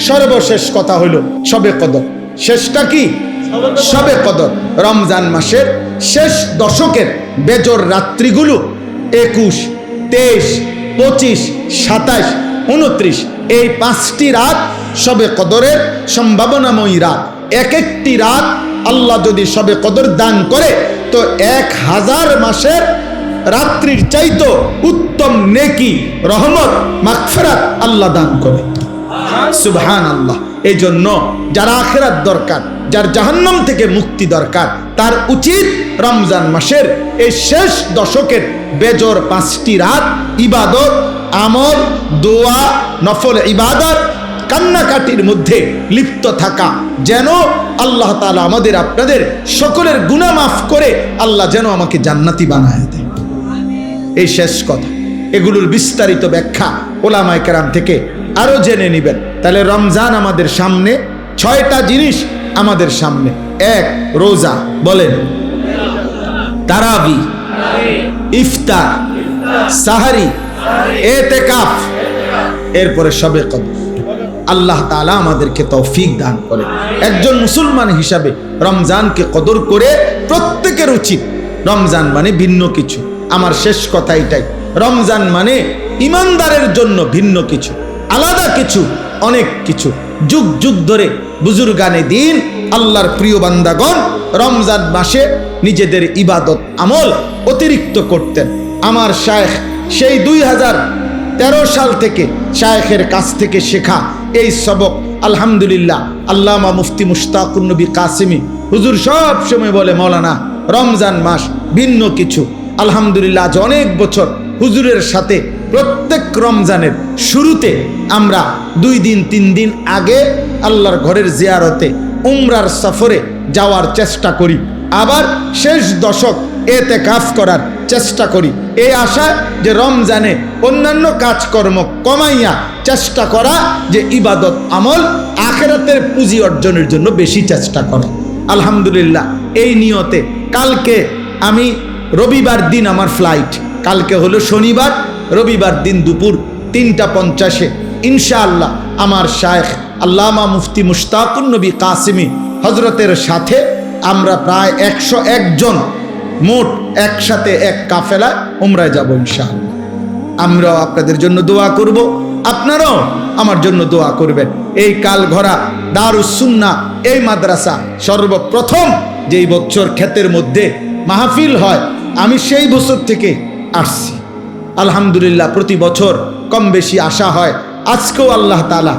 সর্বশেষ কথা হলো শবে কদর। শেষটা কি? শবে কদর। রমজান মাসের শেষ দশকের বেজর রাত্রিগুলো 21, 23, 25, 27, 29 এই 5টি রাত শবে কদরের সম্ভাবনাময়ী রাত। এক একটি রাত আল্লাহ যদি শবে কদর দান করে তো 1000 মাসের রাত্রির চাইতো উত্তম নেকি, রহমত, মাগফিরাত আল্লাহ দান করে। সুবহানাল্লাহ। এই জন্য যার আখিরাত দরকার, যার জাহান্নাম থেকে মুক্তি দরকার, তার উচিত রমজান মাসের এই শেষ দশকের বেজর 5টি রাত ইবাদত, আমল, দোয়া, নফল ইবাদত, কান্নাকাটির মধ্যে লিপ্ত থাকা, যেন আল্লাহ তাআলা আমাদের আপনাদের সকলের গুনাহ মাফ করে আল্লাহ যেন আমাকে জান্নাতি বানায় দেয়। এই শেষ কথা, এগুলোর বিস্তারিত ব্যাখ্যা ওলামায়ে কেরাম থেকে আরো জেনে নিবেন। তাহলে রমজান আমাদের সামনে 6টা জিনিস আমাদের সামনে। 1 রোজা, বলেন, তারাবি, ইফতার, সাহারি, এতেকাফ, এরপরে শবে কদর। আল্লাহ তাআলা আমাদেরকে তৌফিক দান করে। একজন মুসলমান হিসাবে রমজানকে কদর করে প্রত্যেকের উচিত। রমজান মানে ভিন্ন কিছু। আমার শেষ কথা এটাই, রমজান মানে ইমানদারের জন্য ভিন্ন কিছু, আলাদা কিছু, অনেক কিছু। যুগ যুগ ধরে বুজুর্গানে দিন, আল্লাহর প্রিয় বান্দাগণ রমজান মাসে নিজেদের ইবাদত আমল অতিরিক্ত করতেন। আমার শায়েখ সেই 2013 সাল থেকে শায়েখের কাছ থেকে শেখা এই সবক আলহামদুলিল্লাহ আল্লামা মুফতি মুশতাকুন নবী কাসেমি হুজুর সব সময় বলে, মৌলানা রমজান মাস ভিন্ন কিছু। আলহামদুলিল্লাহ আজ অনেক বছর হুজুরের সাথে প্রত্যেক রমজানের শুরুতে আমরা 2 দিন 3 দিন আগে আল্লাহর ঘরের জিয়ারতে, উমরার সফরে যাওয়ার চেষ্টা করি, আবার শেষ দশক এতেকাফ করার চেষ্টা করি, এই আশা যে রমজানে অন্যান্য কাজকর্ম কমাইয়া চেষ্টা করা, যে ইবাদত আমল আখিরাতের পুঁজি অর্জনের জন্য বেশি চেষ্টা করা। আলহামদুলিল্লাহ এই নিয়তে কালকে আমি, রবিবার দিন আমার ফ্লাইট, কালকে হলো শনিবার, রবিবার দিন দুপুর 3:50 ইনশাআল্লাহ আমার শায়েখ আল্লামা মুফতি মুশতাকুন নবী কাসেমি হজরতের সাথে আমরা প্রায় 101 জন মোট একসাথে এক কাফেলা উমরায় যাব ইনশাআল্লাহ। আমরাও আপনাদের জন্য দোয়া করব, আপনারাও আমার জন্য দোয়া করবেন। এই কালঘরা দারুস সুন্নাহ এই মাদ্রাসা সর্বপ্রথম যেই বছর ক্ষেতের মধ্যে মাহফিল হয়, আমি সেই বছর থেকে আসছি। আলহামদুলিল্লাহ প্রতি বছর কম বেশি আসা হয়। আজকেও আল্লাহ তাআলা